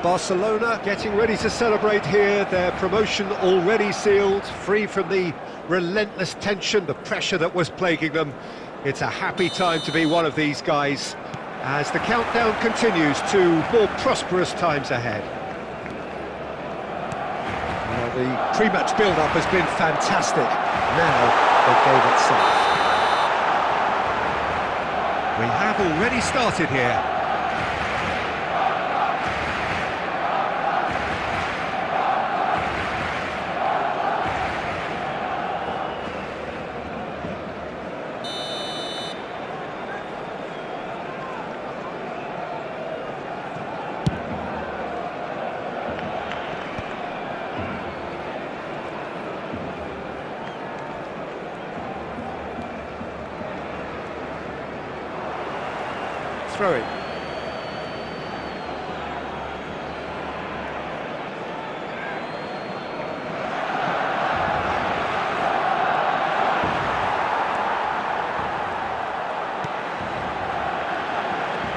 Barcelona getting ready to celebrate here, their promotion already sealed, free from the relentless tension, the pressure that was plaguing them. It's a happy time to be one of these guys, as the countdown continues to more prosperous times ahead. Well, the pre-match build-up has been fantastic. Now they gave it safe. We have already started here. Throw it.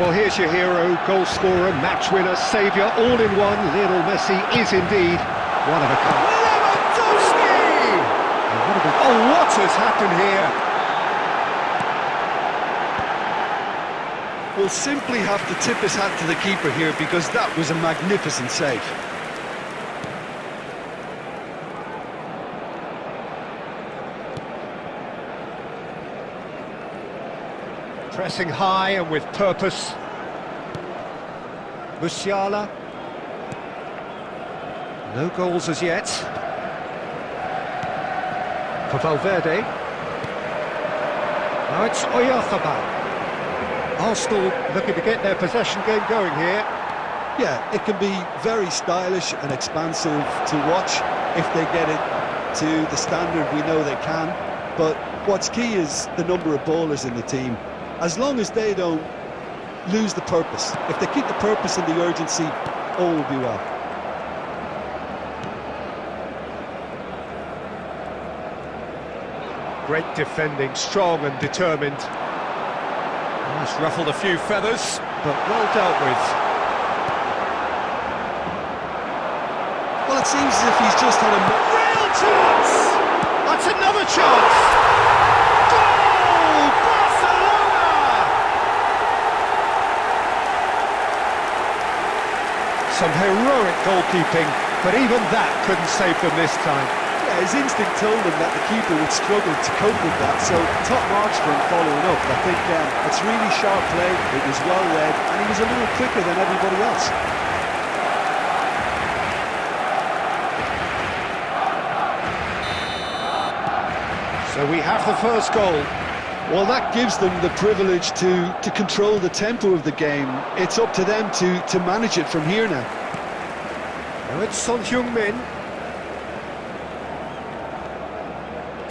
Well, here's your hero, goal scorer, match winner, saviour, all in one. Lionel Messi is indeed one of a kind. Lewandowski! Oh, what has happened here? Will simply have to tip his hat to the keeper here, because that was a magnificent save. Pressing high and with purpose. Musiala. No goals as yet. For Valverde. Now it's Oyarzabal. Arsenal looking to get their possession game going here. Yeah, it can be very stylish and expansive to watch if they get it to the standard we know they can. But what's key is the number of ballers in the team. As long as they don't lose the purpose, if they keep the purpose and the urgency, all will be well. Great defending, strong and determined. It's ruffled a few feathers, but well dealt with. Well, it seems as if he's just had a real chance! That's another chance! Goal! Barcelona! Some heroic goalkeeping, but even that couldn't save them this time. Yeah, his instinct told him that the keeper would struggle to cope with that, so top marks for him following up. I think it's really sharp play, it was well read, and he was a little quicker than everybody else. So we have the first goal. Well, that gives them the privilege to control the tempo of the game. It's up to them to manage it from here now. Now it's Son Heung-min.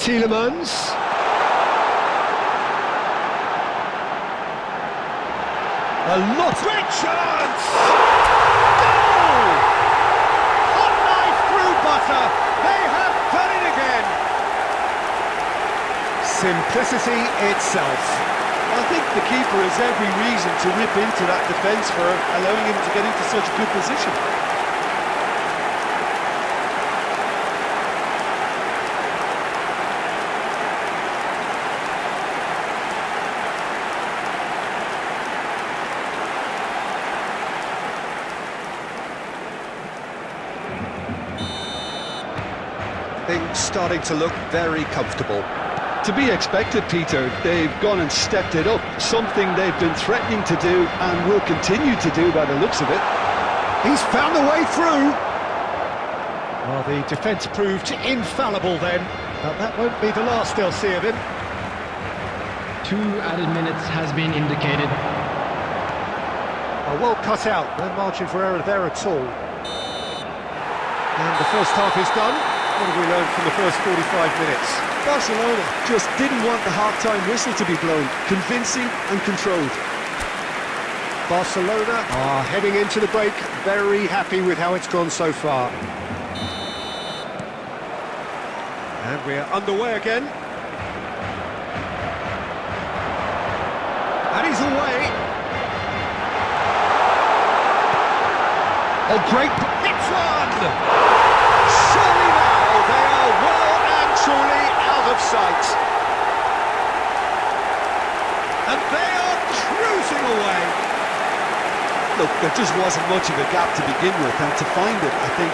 Tielemans. A lot. Great chance! Goal! Hot knife through butter. They have done it again. Simplicity itself. I think the keeper has every reason to rip into that defence for allowing him to get into such a good position. Things starting to look very comfortable. To be expected, Peter. They've gone and stepped it up, something they've been threatening to do and will continue to do by the looks of it. He's found a way through. Well, the defence proved infallible then, but that won't be the last they'll see of him. 2 added minutes has been indicated. Well cut out, no margin for error there at all. And the first half is done. What have we learned from the first 45 minutes? Barcelona just didn't want the half-time whistle to be blown. Convincing and controlled. Barcelona are heading into the break, very happy with how it's gone so far. And we're underway again. And he's away. Oh, great! Hits one! Surely now they are well and truly out of sight. And they are cruising away. Look, there just wasn't much of a gap to begin with, and to find it, I think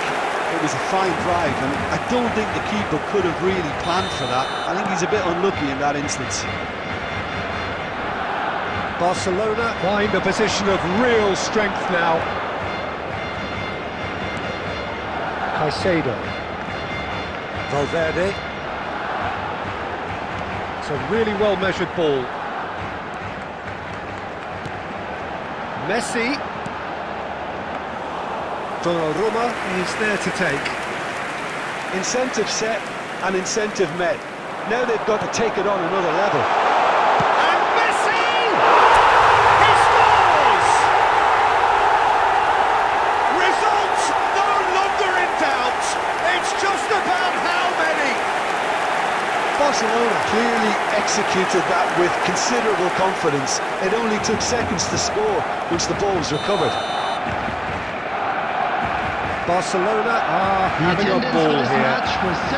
it was a fine drive, and I don't think the keeper could have really planned for that. I think he's a bit unlucky in that instance. Barcelona find a position of real strength now. Caicedo. Valverde. It's a really well-measured ball. Messi. Donnarumma is there to take. Incentive set and incentive met. Now they've got to take it on another level. And Messi! He scores! Results no longer in doubt. It's just about how many. Barcelona clearly executed that with considerable confidence. It only took seconds to score once the ball was recovered. Barcelona are having a ball here.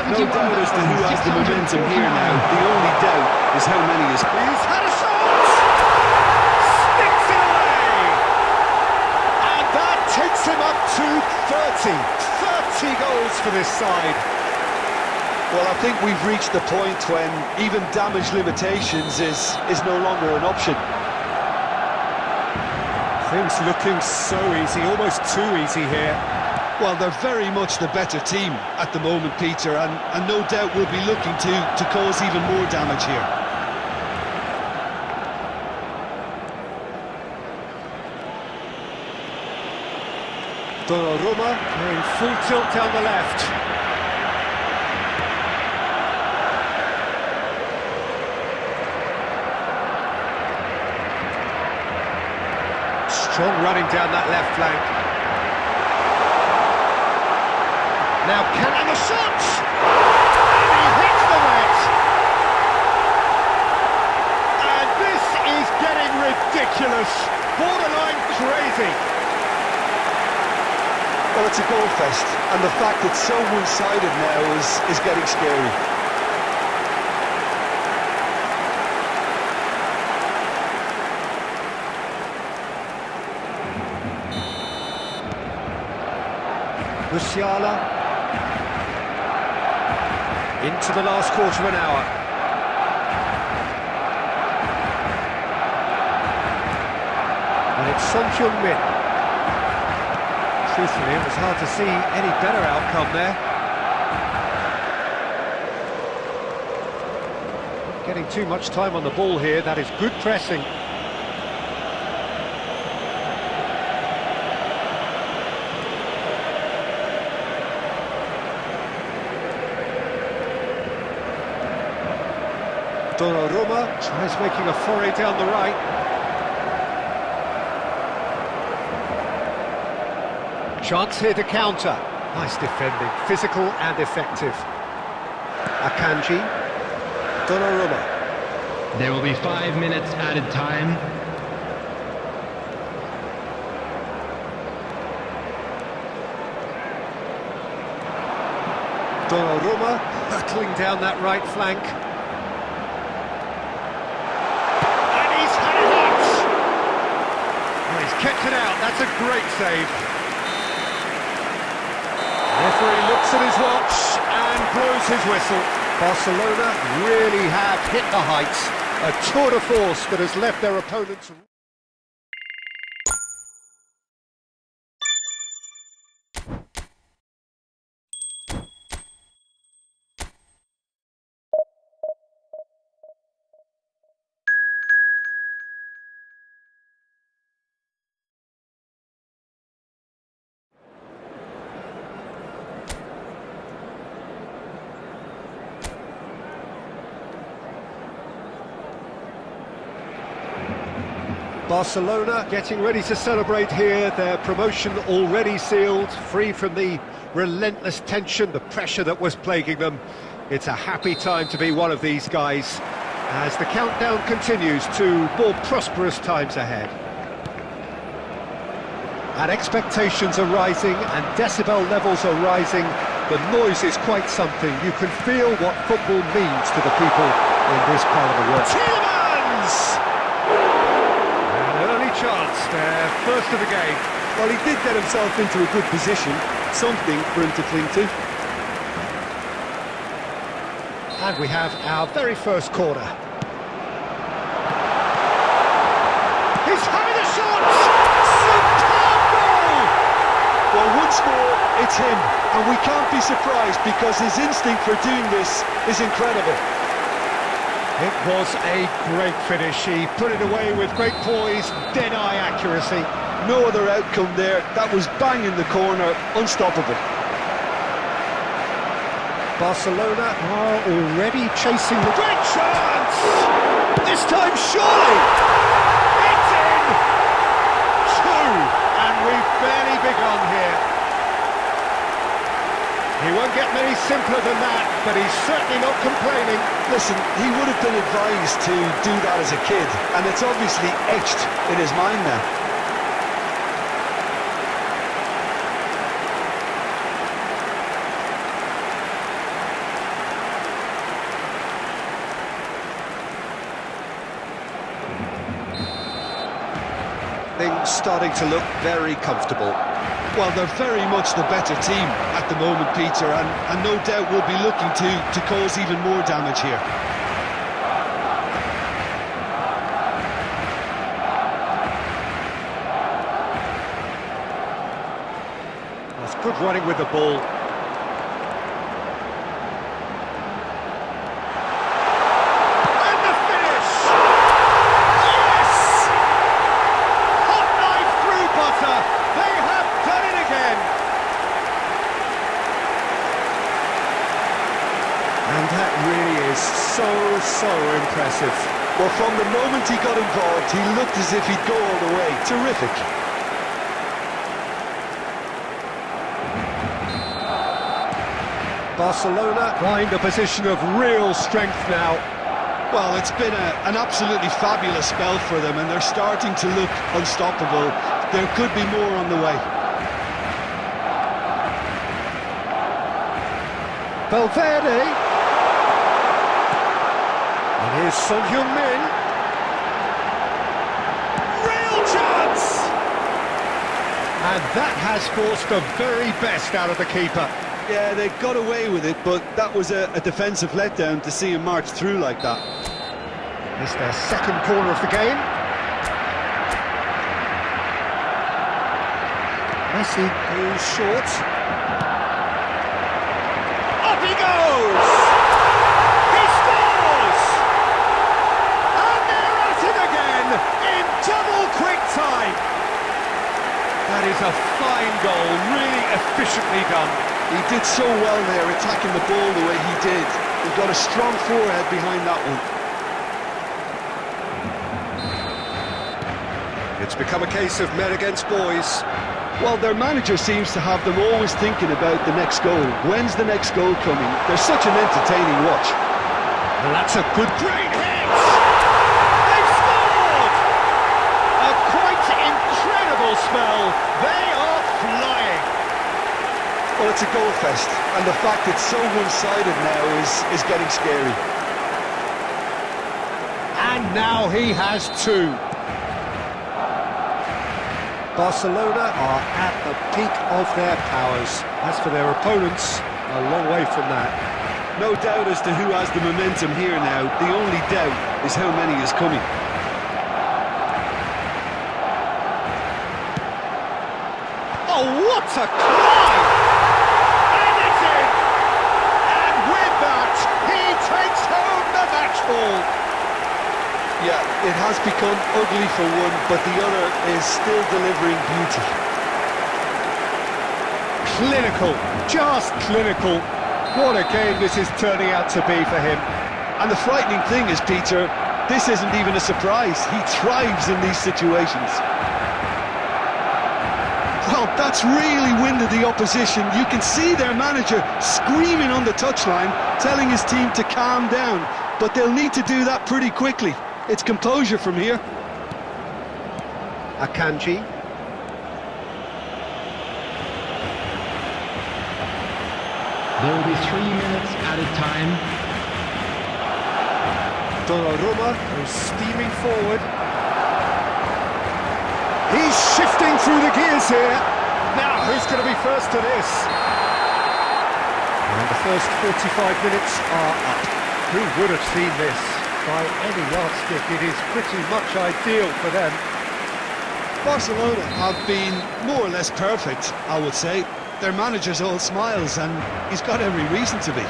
No doubt as to who has the momentum here now. The only doubt is how many is... He's had a shot! Sticks it away! And that takes him up to 30. 30 goals for this side. Well, I think we've reached the point when even damage limitations is no longer an option. Things looking so easy, almost too easy here. Well, they're very much the better team at the moment, Peter, and no doubt will be looking to cause even more damage here. Donnarumma in full tilt down the left. Strong running down that left flank. Now can the shot! And he hits the net! And this is getting ridiculous, borderline crazy. Well, it's a goal fest, and the fact it's so one-sided now is getting scary. Musiala. Into the last quarter of an hour. And it's Son Heung-min. Truthfully, it was hard to see any better outcome there. Not getting too much time on the ball here, that is good pressing. Donnarumma tries making a foray down the right. Chance here to counter. Nice defending, physical and effective. Akanji. Donnarumma. There will be 5 minutes added time. Donnarumma hurtling down that right flank. Kept it out, that's a great save. Referee looks at his watch and blows his whistle. Barcelona really have hit the heights. A tour de force that has left their opponents... Barcelona getting ready to celebrate here, their promotion already sealed, free from the relentless tension, the pressure that was plaguing them. It's a happy time to be one of these guys, as the countdown continues to more prosperous times ahead. And expectations are rising, and decibel levels are rising. The noise is quite something. You can feel what football means to the people in this part of the world. Tielemans! An early chance there, first of the game. Well, he did get himself into a good position, something for him to cling to. And we have our very first corner. He's having a shot! Superb goal! Well, once more, it's him, and we can't be surprised because his instinct for doing this is incredible. It was a great finish. He put it away with great poise, dead-eye accuracy. No other outcome there. That was bang in the corner, unstoppable. Barcelona are already chasing the great chance! This time, surely! It's in! Two! And we've barely begun here. He won't get many simpler than that, but he's certainly not complaining. Listen, he would have been advised to do that as a kid, and it's obviously etched in his mind now. Things starting to look very comfortable. Well, they're very much the better team at the moment, Peter, and no doubt will be looking to cause even more damage here. That's good running with the ball. And the finish! Yes! Hot knife through butter. They have done it again. And that really is so impressive. Well, from the moment he got involved, he looked as if he'd go all the way. Terrific. Barcelona find a position of real strength now. Well, it's been an absolutely fabulous spell for them, and they're starting to look unstoppable. There could be more on the way. Valverde. And here's Son Heung-min. Real chance! And that has forced the very best out of the keeper. Yeah, they got away with it, but that was a defensive letdown to see him march through like that. It's their second corner of the game. Messi goes short. Up he goes! He scores! And they're at it again in double quick time. That is a fine goal, really efficiently done. He did so well there, attacking the ball the way he did. He got a strong forehead behind that one. It's become a case of men against boys. Well, their manager seems to have them always thinking about the next goal. When's the next goal coming? They're such an entertaining watch. Well, that's a great hit! They've scored! A quite incredible spell. They are flying. Well, it's a goal fest, and the fact it's so one-sided now is getting scary. And now he has two. Barcelona are at the peak of their powers. As for their opponents, a long way from that. No doubt as to who has the momentum here now. The only doubt is how many is coming. Oh, what a climb! And it's in! And with that, he takes home the match ball. Yeah, it has become ugly for one, but the other is still delivering beauty. Clinical, just clinical. What a game this is turning out to be for him. And the frightening thing is, Peter, this isn't even a surprise. He thrives in these situations. Well, that's really winded the opposition. You can see their manager screaming on the touchline, telling his team to calm down. But they'll need to do that pretty quickly. It's composure from here. Akanji. There will be 3 minutes added time. Donnarumma, who's steaming forward. He's shifting through the gears here. Now, who's going to be first to this? And the first 45 minutes are up. Who would have seen this? By any yardstick, it is pretty much ideal for them. Barcelona have been more or less perfect, I would say. Their manager's all smiles, and he's got every reason to be.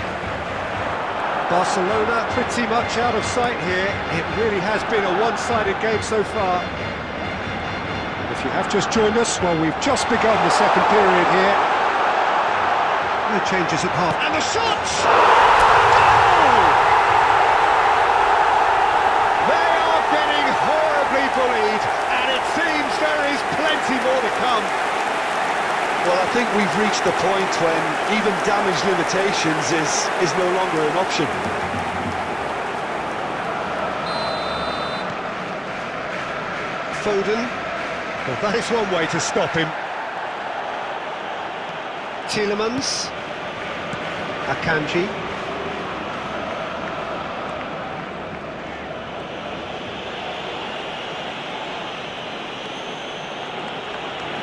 Barcelona pretty much out of sight here. It really has been a one-sided game so far. If you have just joined us, well, we've just begun the second period here. No changes at half. And the shots! Goal! They are getting horribly bullied, and it seems there is plenty more to come. Well, I think we've reached the point when even damage limitations is no longer an option. Foden. Well, that is one way to stop him. Tielemans. Akanji.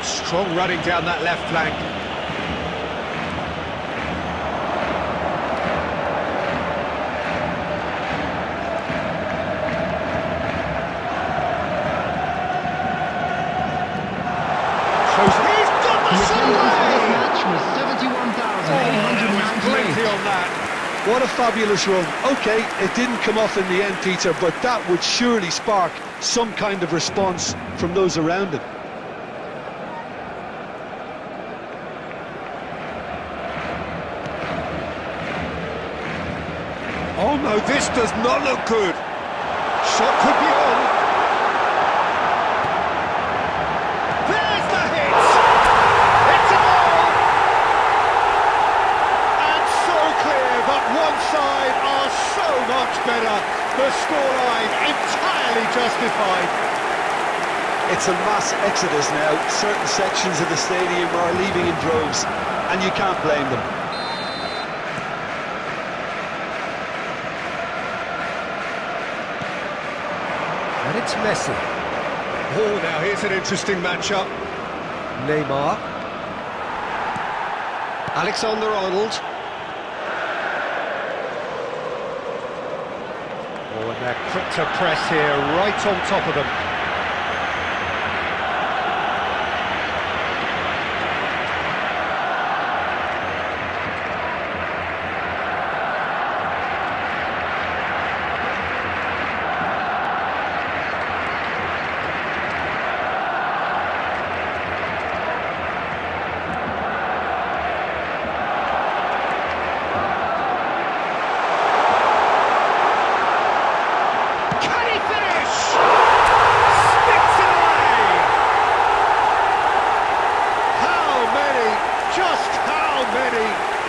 Strong running down that left flank. He's got the This away! match was 71,898. Plenty on that. What a fabulous run. OK, it didn't come off in the end, Peter, but that would surely spark some kind of response from those around him. Oh no, this does not look good. Shot could be on. There's the hit! It's a goal! And so clear, but one side are so much better. The scoreline entirely justified. It's a mass exodus now. Certain sections of the stadium are leaving in droves, and you can't blame them. And it's Messi. Oh, now here's an interesting matchup. Neymar. Alexander-Arnold. Oh, and they're quick to press here, right on top of them.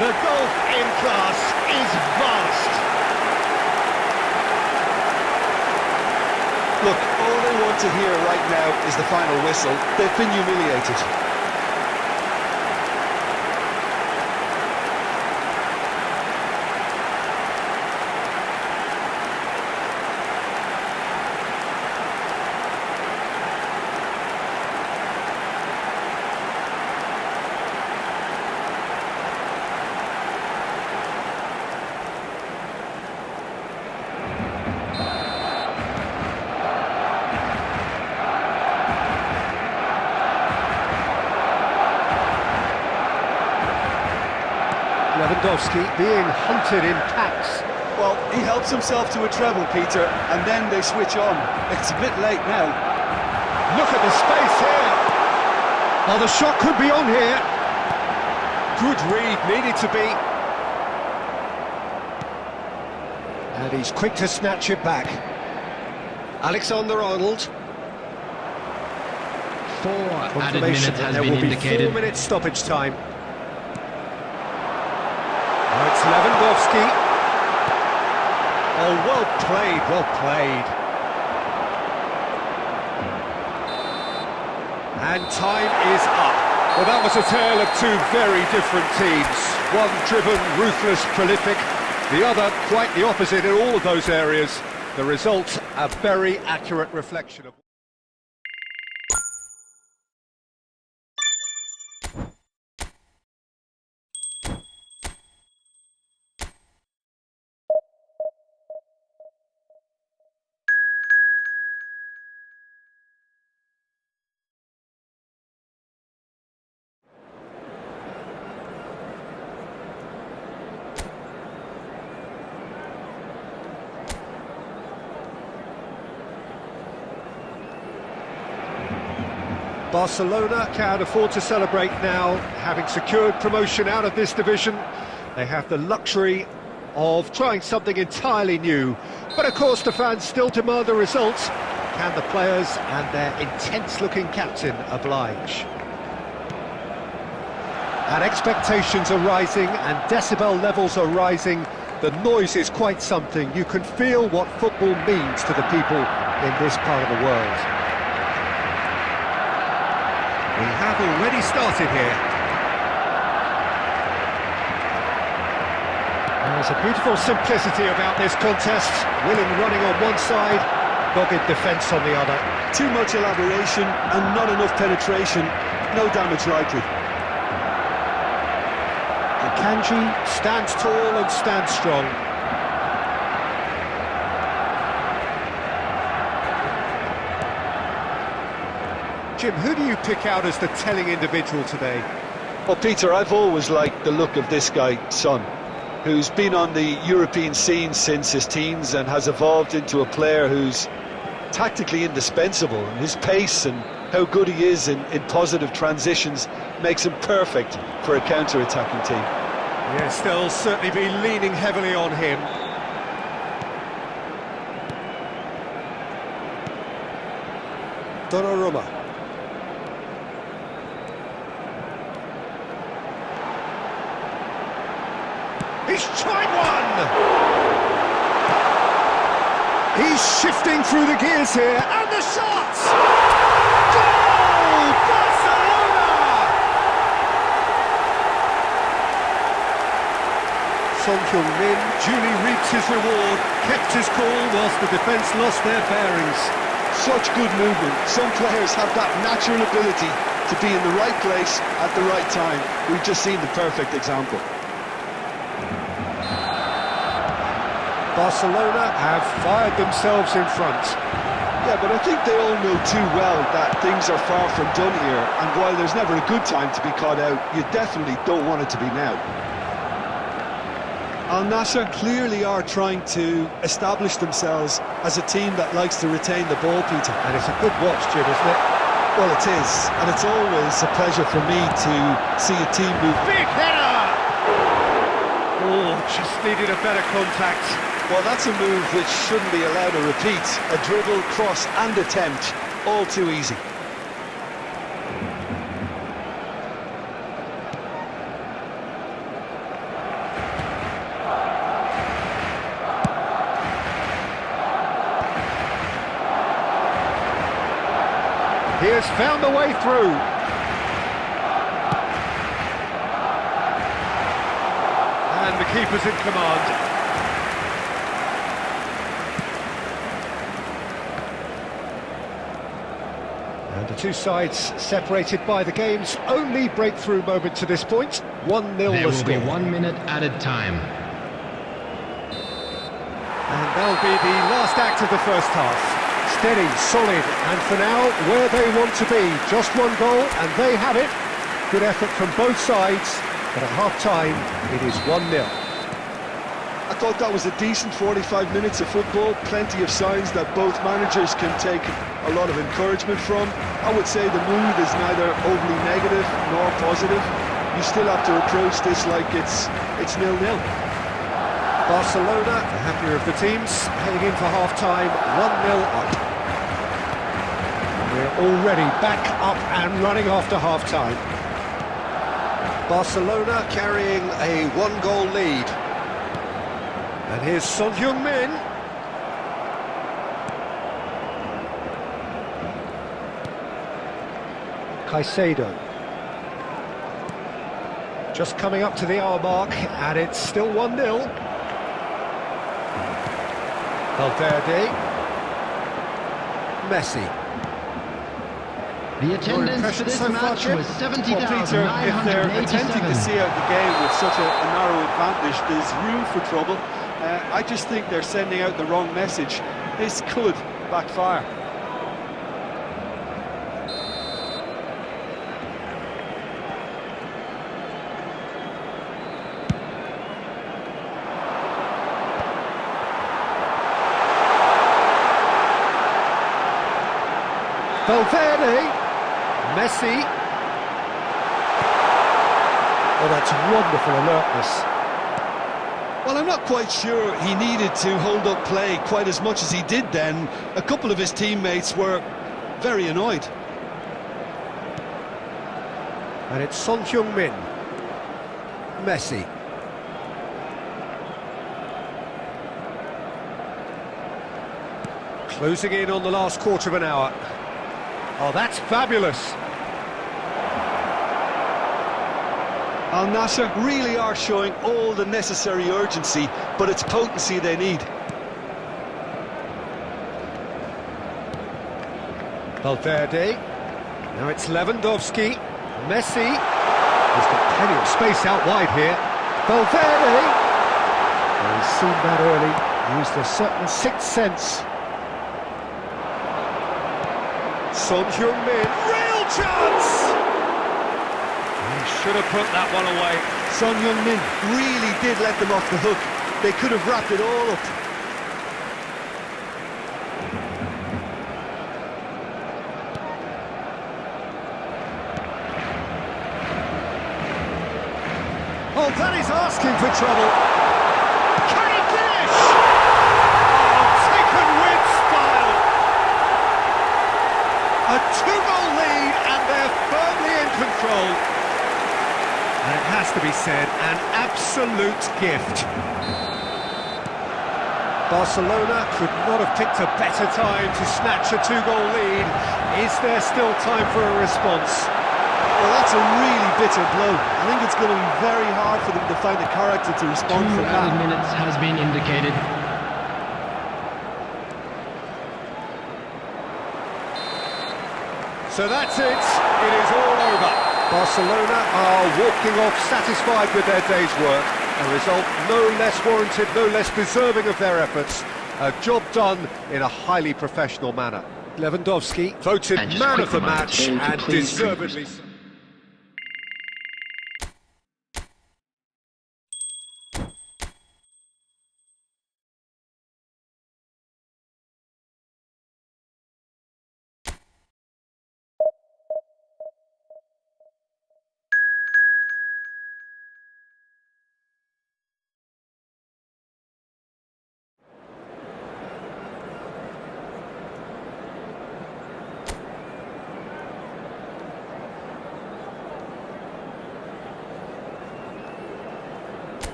The golf in class is vast. Look, all they want to hear right now is the final whistle. They've been humiliated. Lewandowski being hunted in packs. Well, he helps himself to a treble, Peter, and then they switch on. It's a bit late now. Look at the space here. Oh, the shot could be on here. Good read, needed to be. And he's quick to snatch it back. Alexander-Arnold. 4 added minutes has there been will be indicated. 4 minutes stoppage time. Oh, it's Lewandowski. Oh, well played, well played. And time is up. Well, that was a tale of two very different teams. One driven, ruthless, prolific. The other quite the opposite in all of those areas. The result, a very accurate reflection of... Barcelona can afford to celebrate now, having secured promotion out of this division. They have the luxury of trying something entirely new. But of course the fans still demand the results. Can the players and their intense-looking captain oblige? And expectations are rising and decibel levels are rising. The noise is quite something. You can feel what football means to the people in this part of the world. We have already started here. There's a beautiful simplicity about this contest. Willing running on one side, dogged defence on the other. Too much elaboration and not enough penetration. No damage likely. Kanji stands tall and stands strong. Jim, who do you pick out as the telling individual today? Well, Peter, I've always liked the look of this guy, Son, who's been on the European scene since his teens and has evolved into a player who's tactically indispensable. And his pace and how good he is in positive transitions makes him perfect for a counter-attacking team. Yes, they'll certainly be leaning heavily on him. Donnarumma. He's tried one! He's shifting through the gears here, and the shot! Goal! Barcelona! Son Heung-min duly reaps his reward, kept his cool whilst the defence lost their bearings. Such good movement. Some players have that natural ability to be in the right place at the right time. We've just seen the perfect example. Barcelona have fired themselves in front. Yeah, but I think they all know too well that things are far from done here, and while there's never a good time to be caught out, you definitely don't want it to be now. Al Nassr clearly are trying to establish themselves as a team that likes to retain the ball, Peter. And it's a good watch, Jim, isn't it? Well, it is, and it's always a pleasure for me to see a team move. Big header! Oh, just needed a better contact. Well, that's a move which shouldn't be allowed to repeat. A dribble, cross and attempt, all too easy. He has found the way through. And the keeper's in command. And the two sides separated by the game's only breakthrough moment to this point. 1-0 There will be score. 1 minute added time. And that'll be the last act of the first half. Steady, solid, and for now, where they want to be. Just one goal, and they have it. Good effort from both sides, but at half-time, it is 1-0. I thought that was a decent 45 minutes of football. Plenty of signs that both managers can take a lot of encouragement from. I would say the mood is neither overly negative nor positive. You still have to approach this like it's 0-0. Barcelona, the happier of the teams, heading in for half-time, 1-0 up. We're already back up and running after half-time. Barcelona carrying a one-goal lead. And here's Son Heung-min. Caicedo. Just coming up to the hour mark, and it's still 1-0. Valverde. Messi. The attendance for this so far, match Jim? was Well, Peter, if they're attempting to 70,987. see out the game with such a narrow advantage, there's room for trouble. I just think they're sending out the wrong message. This could backfire. Valverde. Messi. Oh, that's wonderful alertness. Well, I'm not quite sure he needed to hold up play quite as much as he did then. A couple of his teammates were very annoyed. And it's Son Heung-min. Messi. Closing in on the last quarter of an hour. Oh, that's fabulous. Al Nassr really are showing all the necessary urgency, but it's potency they need. Valverde. Now it's Lewandowski. Messi. He's got plenty of space out wide here. Valverde. Well, he's seen that early. Used a certain sixth sense. Son Heung-min. Real chance! He should have put that one away. Son Heung-min really did let them off the hook. They could have wrapped it all up. Oh, that is asking for trouble. Can he finish? Oh, taken with style. A two-goal lead, and they're firmly in control. And it has to be said, an absolute gift. Barcelona could not have picked a better time to snatch a two-goal lead. Is there still time for a response? Well, that's a really bitter blow. I think it's going to be very hard for them to find the character to respond 2 from added that. minutes has been indicated. So that's it. It is all over. Barcelona are walking off satisfied with their day's work. A result no less warranted, no less deserving of their efforts. A job done in a highly professional manner. Lewandowski voted And just man quick of the reminder, match, all to and please deservedly so.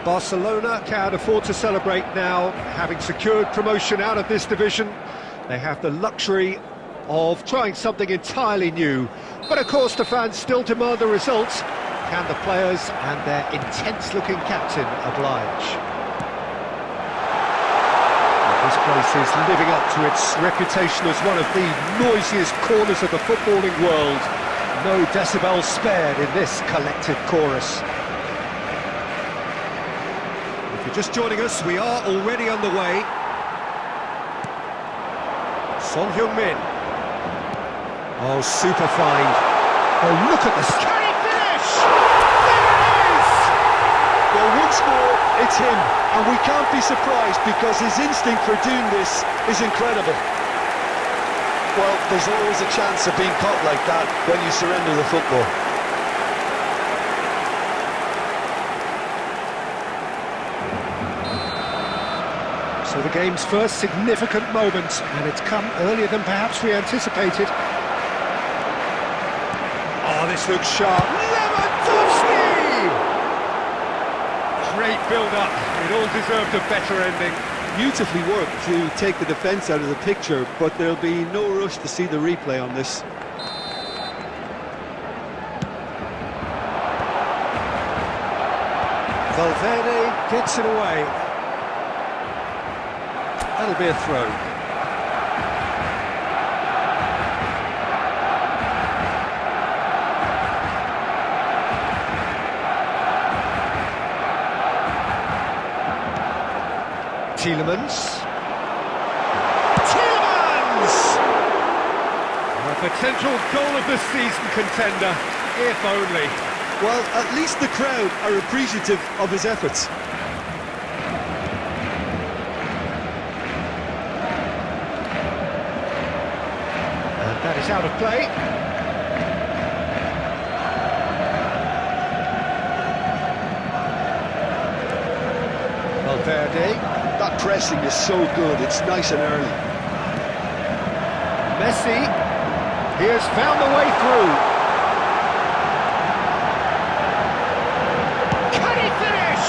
Barcelona can't afford to celebrate now, having secured promotion out of this division. They have the luxury of trying something entirely new. But of course the fans still demand the results. Can the players and their intense-looking captain oblige? This place is living up to its reputation as one of the noisiest corners of the footballing world. No decibels spared in this collective chorus. If you're just joining us, we are already underway. Son Heung-min. Oh, super find. Oh, look at this. Can he finish? There it is! Well, once more, it's him, and we can't be surprised because his instinct for doing this is incredible. Well, there's always a chance of being caught like that when you surrender the football. So the game's first significant moment, and it's come earlier than perhaps we anticipated. Oh, this looks sharp. Lewandowski! Great build-up. It all deserved a better ending. beautifully worked to take the defence out of the picture, but there'll be no rush to see the replay on this. Valverde gets it away. That'll be a throw. Tielemans! A potential goal of the season contender, if only. Well, at least the crowd are appreciative of his efforts. And that is out of play. Valverde. That pressing is so good, it's nice and early. Messi, he has found the way through. Can he finish?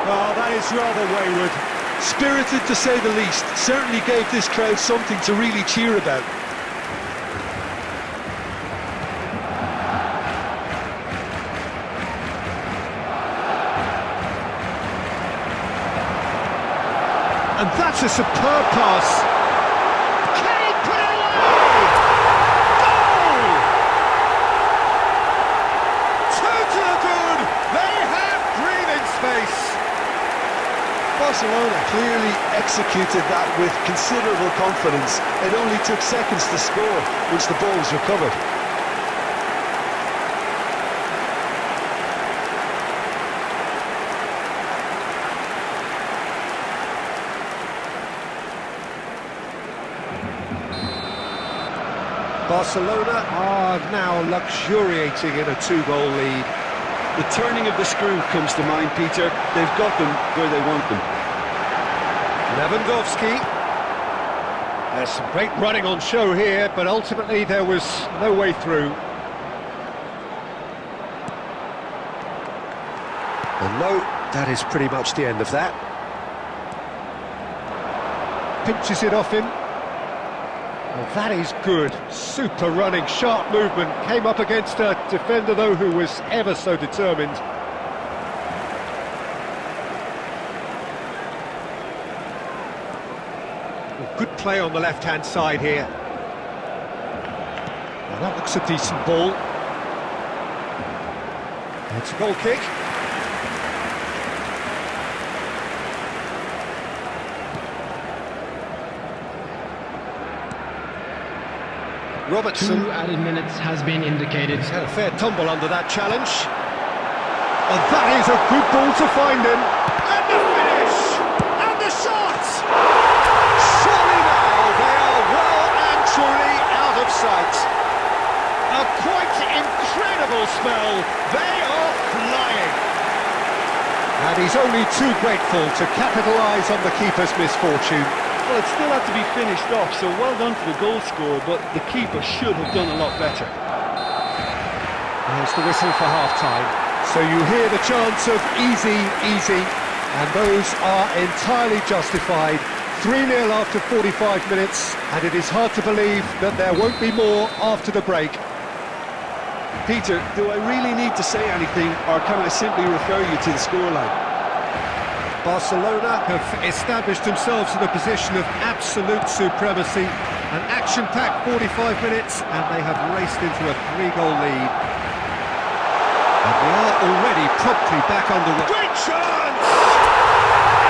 Oh, that is rather wayward. Spirited to say the least, certainly gave this crowd something to really cheer about. And that's a superb pass. Can he put it away? Goal! Two to the good. They have breathing space. Barcelona clearly executed that with considerable confidence. It only took seconds to score once the ball was recovered. Barcelona are now luxuriating in a two-goal lead. The turning of the screw comes to mind, Peter. They've got them where they want them. Lewandowski. There's some great running on show here, but ultimately there was no way through. And no, that is pretty much the end of that. Pinches it off him. Well, that is good. Super running, sharp movement. Came up against a defender, though, who was ever so determined. Well, good play on the left-hand side here. Well, that looks a decent ball. It's a goal kick. Robertson. 2 added minutes has been indicated. He's had a fair tumble under that challenge. And that is a good ball to find him. And the finish! And the shot! Surely now they are well and truly out of sight. A quite incredible spell. They are flying. And he's only too grateful to capitalise on the keeper's misfortune. Well, it still had to be finished off, so well done to the goal scorer, but the keeper should have done a lot better. There's the whistle for half-time. So you hear the chants of easy, easy, and those are entirely justified. 3-0 after 45 minutes, and it is hard to believe that there won't be more after the break. Peter, do I really need to say anything, or can I simply refer you to the scoreline? Barcelona have established themselves in a position of absolute supremacy. An action-packed 45 minutes, and they have raced into a 3-goal lead. And they are already promptly back underway. Great chance!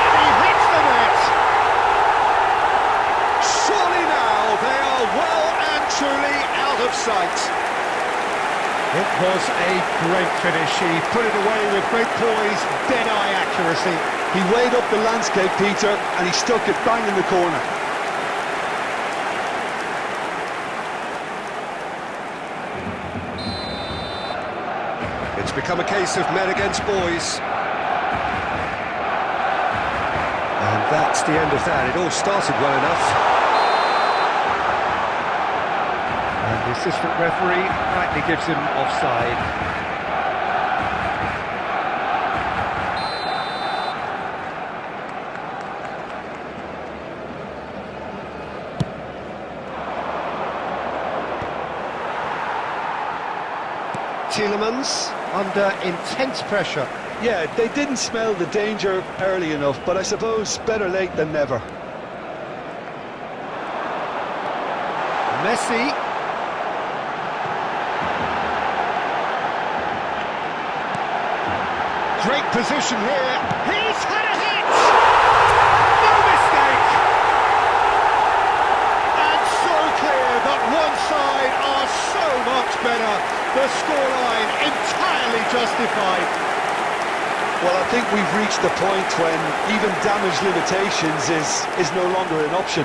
And he hits the net! Surely now they are well and truly out of sight. It was a great finish. He put it away with great poise, dead-eye accuracy. He weighed up the landscape, Peter, and he stuck it bang in the corner. It's become a case of men against boys. And that's the end of that. It all started well enough. And the assistant referee rightly gives him offside. Tielemans under intense pressure. Yeah, they didn't smell the danger early enough, but I suppose better late than never. Messi. Great position here. He's had a hit! No mistake! And so clear that one side are so much better. The scoreline entirely justified. Well, I think we've reached the point when even damage limitations is no longer an option.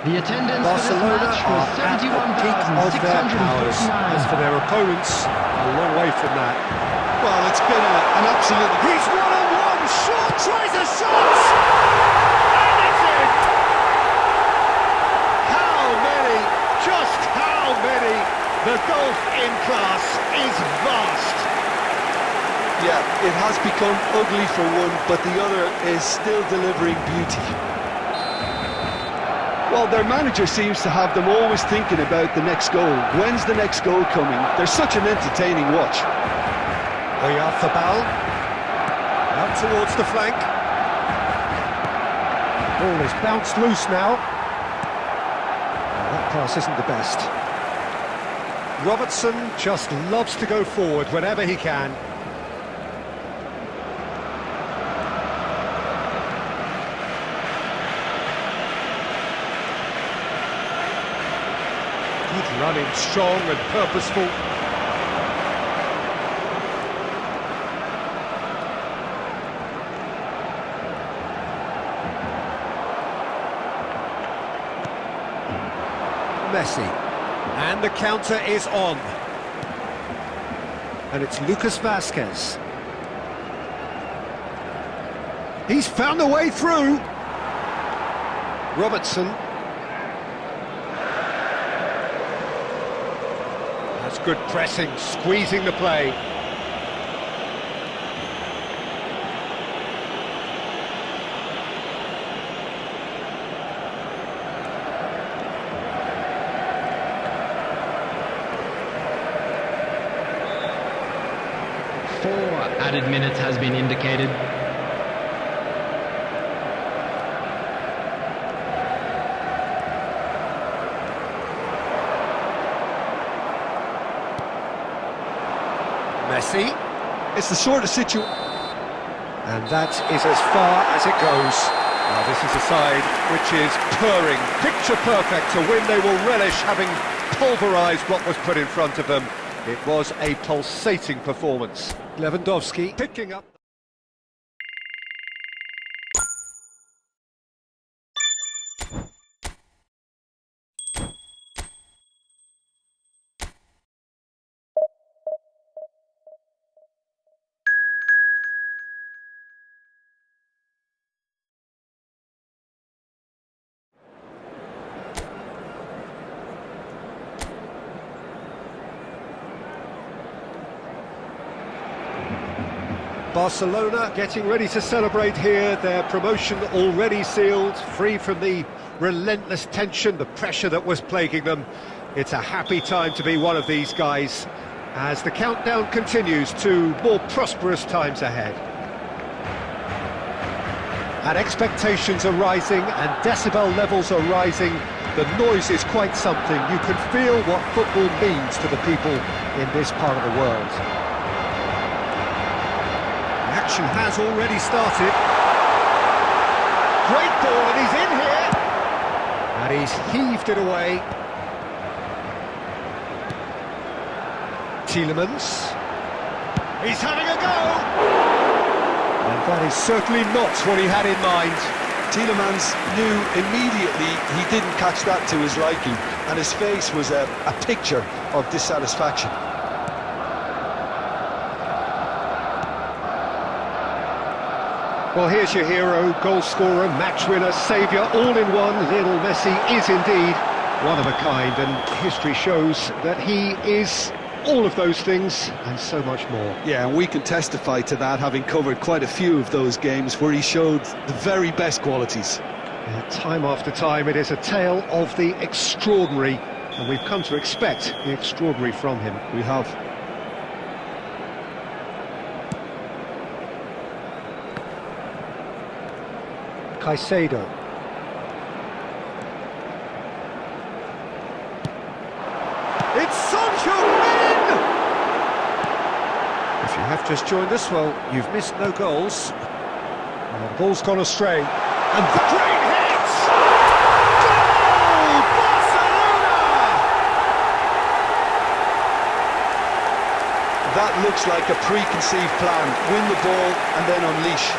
The attendance Barcelona for this match are was at the peak of their powers. As for their opponents, a long way from that. Well, it's been an absolute... He's one-on-one, Shaw tries a shot! And it's in! How many, just how many? The gulf in class is vast. Yeah, it has become ugly for one, but the other is still delivering beauty. Well, their manager seems to have them always thinking about the next goal. When's the next goal coming? They're such an entertaining watch. Oyarzabal, out towards the flank. Ball is bounced loose now. That pass isn't the best. Robertson just loves to go forward whenever he can. Good running, strong and purposeful. Messi, and the counter is on, and it's Lucas Vazquez. He's found a way through. Robertson. That's good pressing, squeezing the play. Added minutes has been indicated. Messi. It's the sort of situation... And that is as far as it goes. Now, this is a side which is purring, picture perfect. To win, they will relish having pulverised what was put in front of them. It was a pulsating performance. Lewandowski picking up. Barcelona getting ready to celebrate here, their promotion already sealed, free from the relentless tension, the pressure that was plaguing them. It's a happy time to be one of these guys as the countdown continues to more prosperous times ahead. And expectations are rising and decibel levels are rising. The noise is quite something. You can feel what football means to the people in this part of the world. Action has already started. Great ball, and he's in here. And he's heaved it away. Tielemans. He's having a go. And that is certainly not what he had in mind. Tielemans knew immediately he didn't catch that to his liking, and his face was a picture of dissatisfaction. Well, here's your hero, goal scorer, match winner, saviour, all in one. Lionel Messi is indeed one of a kind, and history shows that he is all of those things and so much more. Yeah, and we can testify to that, having covered quite a few of those games where he showed the very best qualities. Time after time, it is a tale of the extraordinary And we've come to expect the extraordinary from him. We have. Caicedo. It's Son Heung-min! If you have just joined us, well, you've missed no goals. Well, the ball's gone astray. And the great hit! Goal! Barcelona! That looks like a preconceived plan. Win the ball and then unleash.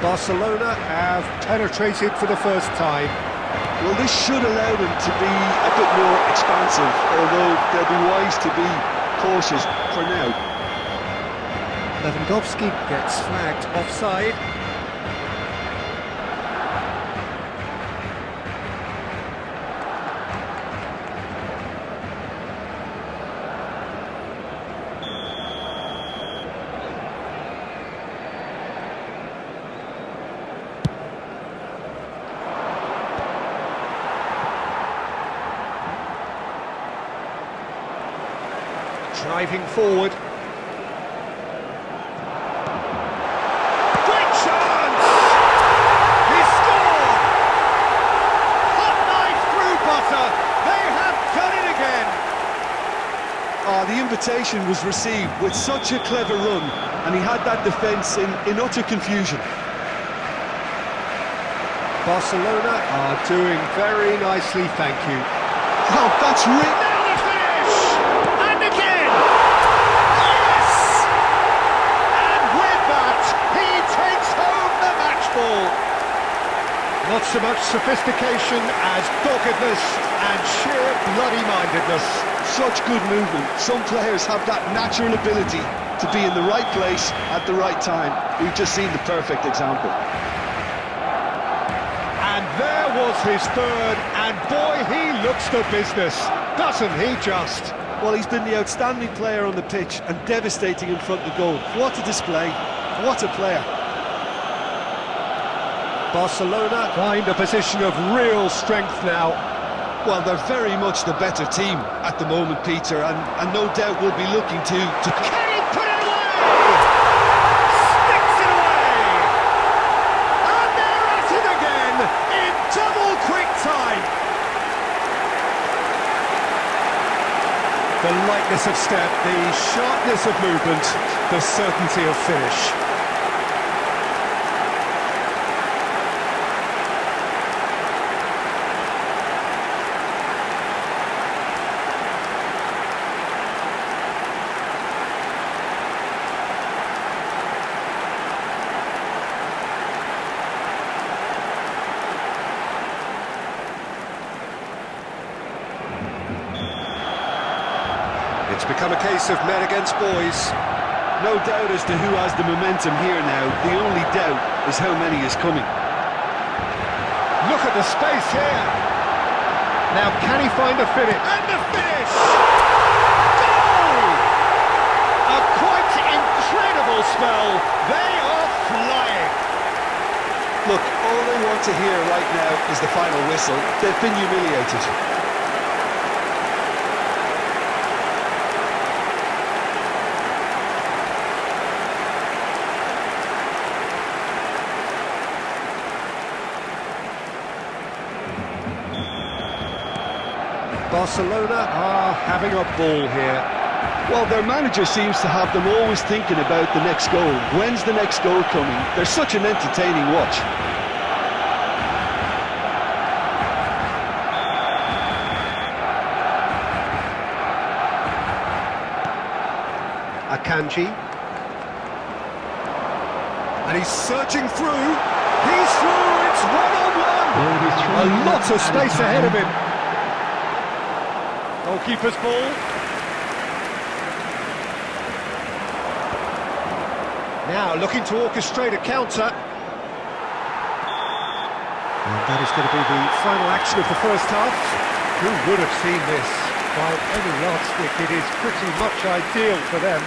Barcelona have penetrated for the first time. Well, this should allow them to be a bit more expansive, although they'll be wise to be cautious for now. Lewandowski gets flagged offside. Driving forward. Great chance! He scored! Hot knife through butter. They have done it again. The invitation was received with such a clever run, and he had that defence in utter confusion. Barcelona are doing very nicely, thank you. Oh, that's really... Now the finish! And again! Yes! And with that, he takes home the match ball. Not so much sophistication as doggedness and sheer bloody-mindedness. Such good movement. Some players have that natural ability to be in the right place at the right time. We've just seen the perfect example. And there was his third, and boy, he looks the business, doesn't he just? Well, he's been the outstanding player on the pitch and devastating in front of the goal. What a display, what a player. Barcelona find a position of real strength now. Well, they're very much the better team at the moment, Peter, and no doubt will be looking to... Can he put it away? Sticks it away! And they're at it again in double quick time. The lightness of step, the sharpness of movement, the certainty of finish. It's become a case of men against boys. No doubt as to who has the momentum here now. The only doubt is how many is coming. Look at the space here. Now can he find the finish? And the finish! Goal! A quite incredible spell. They are flying. Look, all they want to hear right now is the final whistle. They've been humiliated. Barcelona are having a ball here. Well, their manager seems to have them always thinking about the next goal. When's the next goal coming? They're such an entertaining watch. Akanji. And he's searching through. He's through. It's one-on-one. A lot of space ahead of him. Goalkeeper's ball. Now looking to orchestrate a counter. And that is going to be the final action of the first half. Who would have seen this? By any yardstick, it is pretty much ideal for them.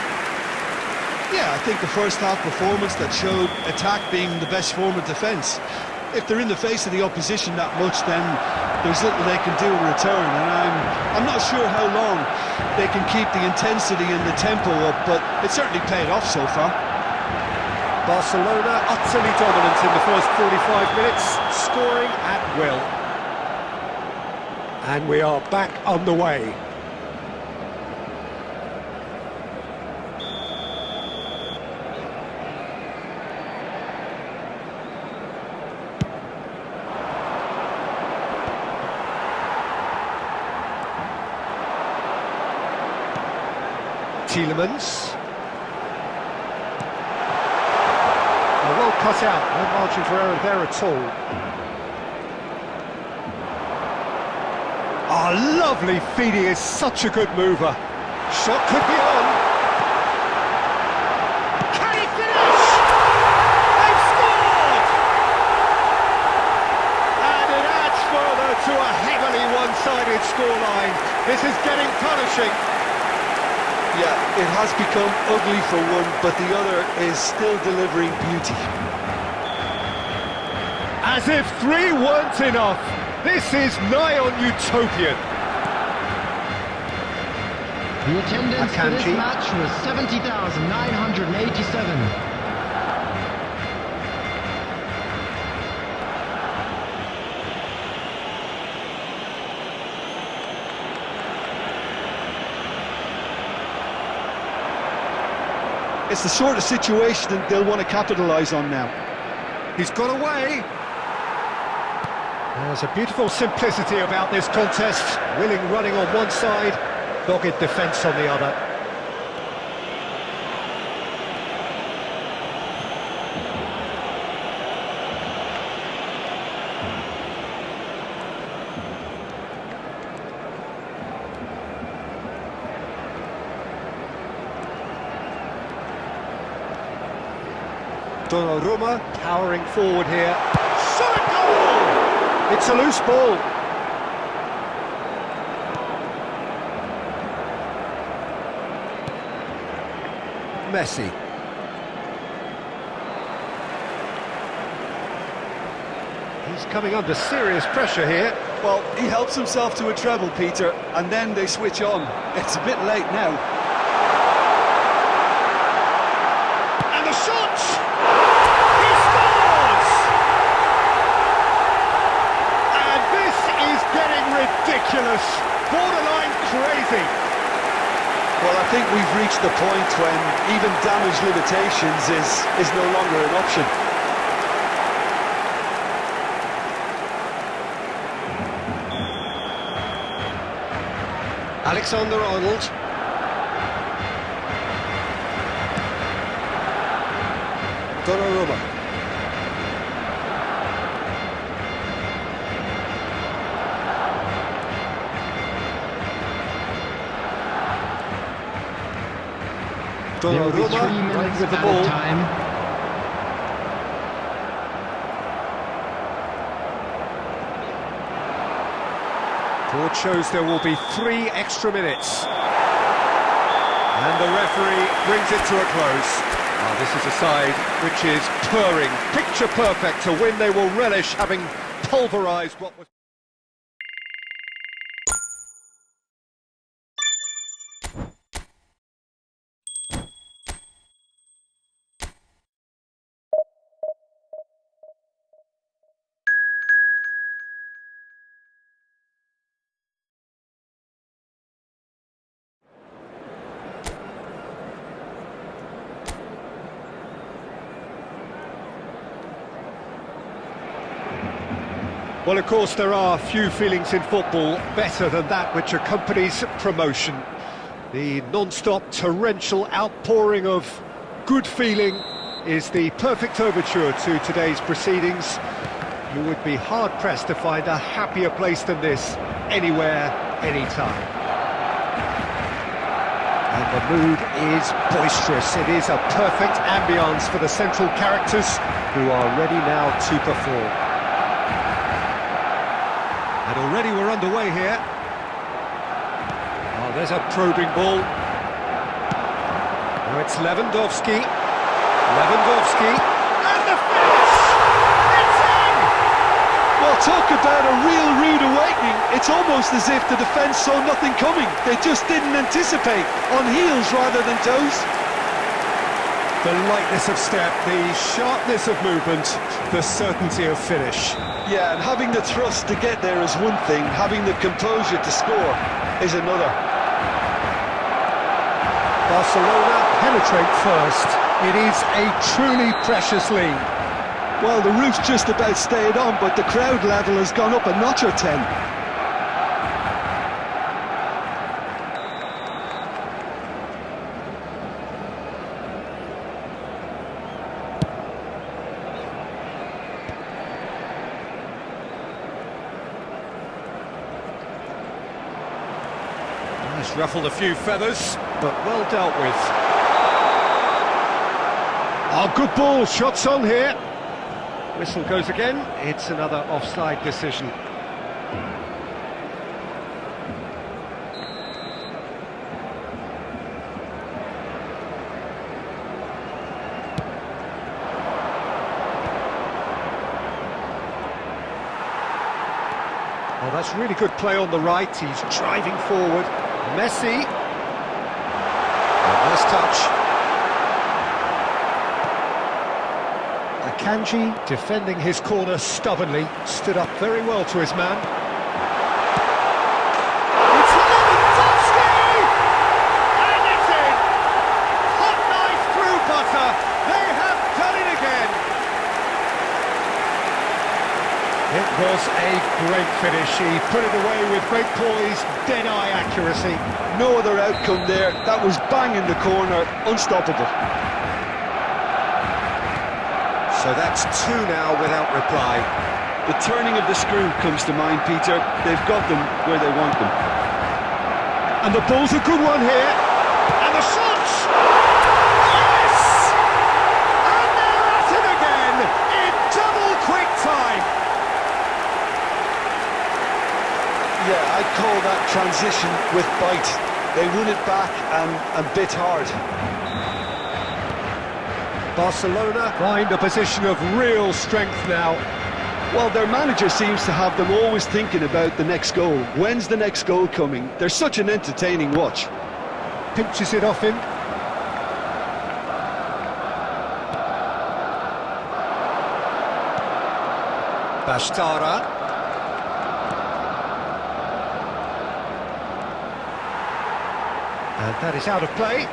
Yeah, I think the first half performance that showed attack being the best form of defence. if they're in the face of the opposition that much, then there's little they can do in return, and I'm not sure how long they can keep the intensity and the tempo up, but it's certainly paid off so far. Barcelona utterly dominant in the first 45 minutes, scoring at will. And we are back on the way. Tielemans. Well cut out, no margin for error there at all. Oh, lovely feed, he is such a good mover. Shot could be on. Can he finish? They've scored! And it adds further to a heavily one-sided scoreline. This is getting punishing. Yeah, it has become ugly for one, but the other is still delivering beauty. As if 3 weren't enough, this is nigh on utopian. The attendance for this match was 70,987. It's the sort of situation that they'll want to capitalise on now. He's got away. There's a beautiful simplicity about this contest. Willing running on one side, dogged defence on the other. Donnarumma powering forward here. Shot a goal! It's a loose ball. Messi. He's coming under serious pressure here. Well, he helps himself to a treble, Peter, and then they switch on. It's a bit late now. And the shot! He scores! And this is getting ridiculous. Borderline crazy. Well, I think we've reached the point when even damage limitations is no longer an option. Alexander-Arnold. Donnarumma. Donnarumma running with the ball. Time. Board shows there will be 3 extra minutes. And the referee brings it to a close. Oh, this is a side which is purring, picture perfect to win. They will relish having pulverised what was... Well, of course, there are few feelings in football better than that which accompanies promotion. The non-stop torrential outpouring of good feeling is the perfect overture to today's proceedings. You would be hard-pressed to find a happier place than this, anywhere, anytime. And the mood is boisterous. It is a perfect ambience for the central characters who are ready now to perform. And already we're underway here. Oh, there's a probing ball. Now it's Lewandowski. Lewandowski. And the finish! It's in! Well, talk about a real rude awakening. It's almost as if the defence saw nothing coming. They just didn't anticipate, on heels rather than toes. The lightness of step, the sharpness of movement, the certainty of finish. Yeah, and having the thrust to get there is one thing, having the composure to score is another. Barcelona penetrate first. It is a truly precious lead. Well, the roof's just about stayed on, but the crowd level has gone up a notch or 10. He's ruffled a few feathers, but well dealt with. Oh, good ball, shots on here. Whistle goes again, it's another offside decision. Oh, that's really good play on the right, he's driving forward. Messi. Nice touch. Akanji, defending his corner stubbornly, stood up very well to his man. It's Lewandowski! And it's in! Hot knife through butter. They have done it again. It was a great finish. He put it away with great poise, dead-eye accuracy. No other outcome there. That was bang in the corner, unstoppable. So that's two now without reply. The turning of the screw comes to mind, Peter. They've got them where they want them. And the ball's a good one here. And the shots! Yes! And they're at it again in double quick time. Yeah, I'd call that transition with bite. They won it back and bit hard. Barcelona find a position of real strength now. Well, their manager seems to have them always thinking about the next goal. When's the next goal coming? They're such an entertaining watch. Pinches it off him. Bastara. And that is out of play.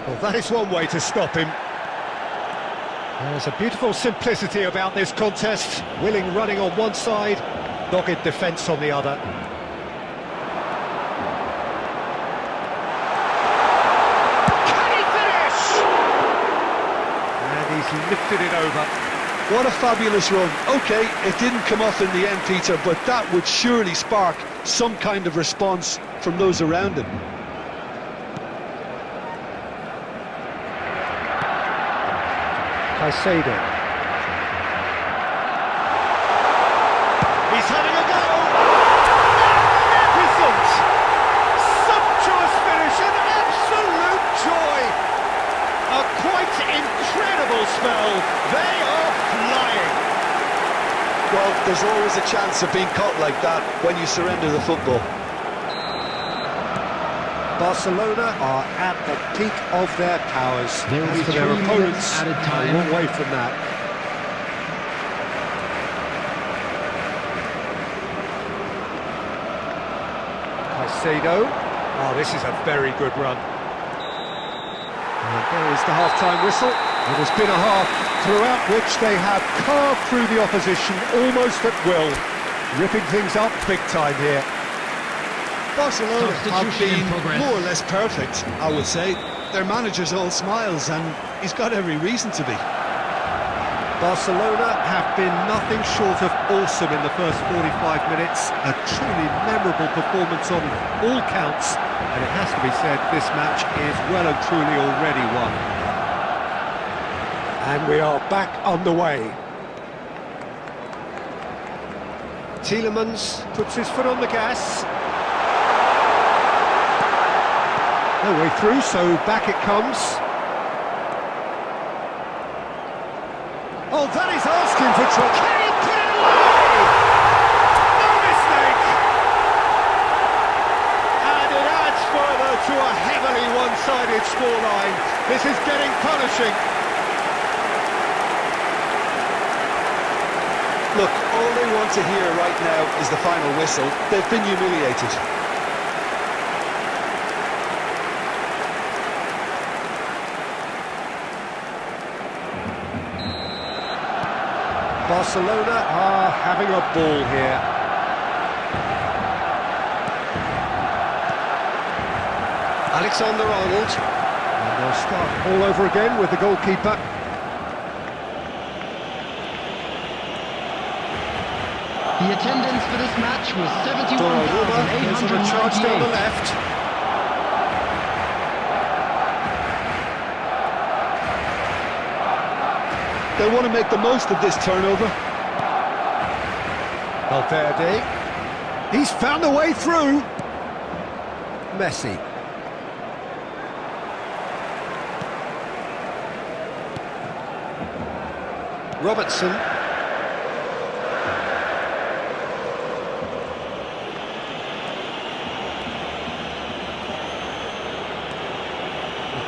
Well, that is one way to stop him. There's a beautiful simplicity about this contest. Willing running on one side, dogged defence on the other. Can he finish? And he's lifted it over. What a fabulous run. OK, it didn't come off in the end, Peter, but that would surely spark some kind of response from those around him. Caicedo. He's having a go! Magnificent! Sumptuous finish, an absolute joy! A quite incredible spell. They are flying. Well, there's always a chance of being caught like that when you surrender the football. Barcelona are at the peak of their powers. There will be For their 3 opponents, minutes added time. a long way from that. Caicedo. Oh, this is a very good run. And there is the half-time whistle. It has been a half throughout which they have carved through the opposition almost at will, ripping things up big time here. Barcelona have Substitution in been progress. more or less perfect, I would say. Their manager's all smiles, and he's got every reason to be. Barcelona have been nothing short of awesome in the first 45 minutes. A truly memorable performance on all counts, and it has to be said this match is well and truly already won. And we are back underway. Tielemans puts his foot on the gas. No way through, so back it comes. Oh, that is asking for trouble. Can he put it away? No mistake! And it adds further to a heavily one-sided scoreline. This is getting punishing. Look, all they want to hear right now is the final whistle. They've been humiliated. Barcelona are having a ball here. Alexander-Arnold. And they'll start all over again with the goalkeeper. The attendance for this match was There's a charge down the 71,898. left. They want to make the most of this turnover. Valverde. He's found a way through. Messi. Robertson.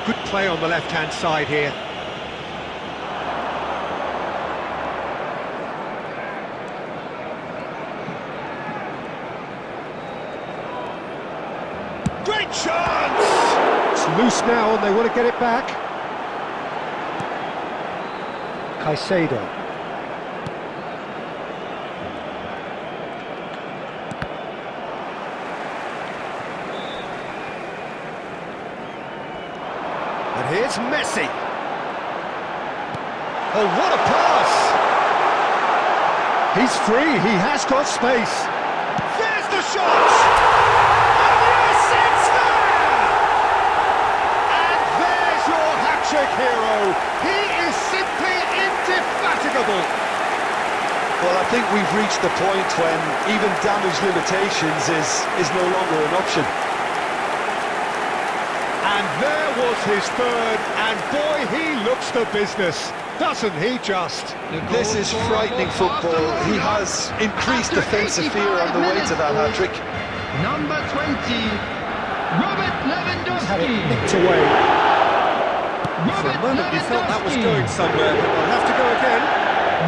Good play on the left-hand side here. Great chance! It's loose now and they want to get it back. Caicedo. And here's Messi. Oh, what a pass! He's free, he has got space. There's the shot! And yes, it's there! And there's your hat-trick hero. He is simply indefatigable. Well, I think we've reached the point when even damage limitations is no longer an option. And there was his third, and boy, he looks the business, doesn't he just? This is frightening football. He has increased defensive fear on the way to that hat-trick. Number 20, Robert Had it Lewandowski. nicked away. For Robert a moment you felt that was Lewandowski. going somewhere, but we'll have to go again.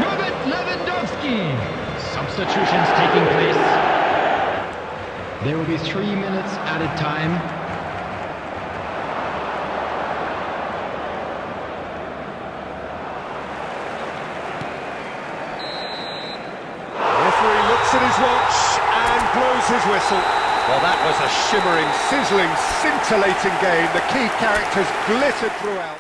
Robert Lewandowski. Substitutions taking place. There will be 3 minutes added time. Referee looks at his watch and blows his whistle. Well, that was a shimmering, sizzling, scintillating game. The key characters glittered throughout.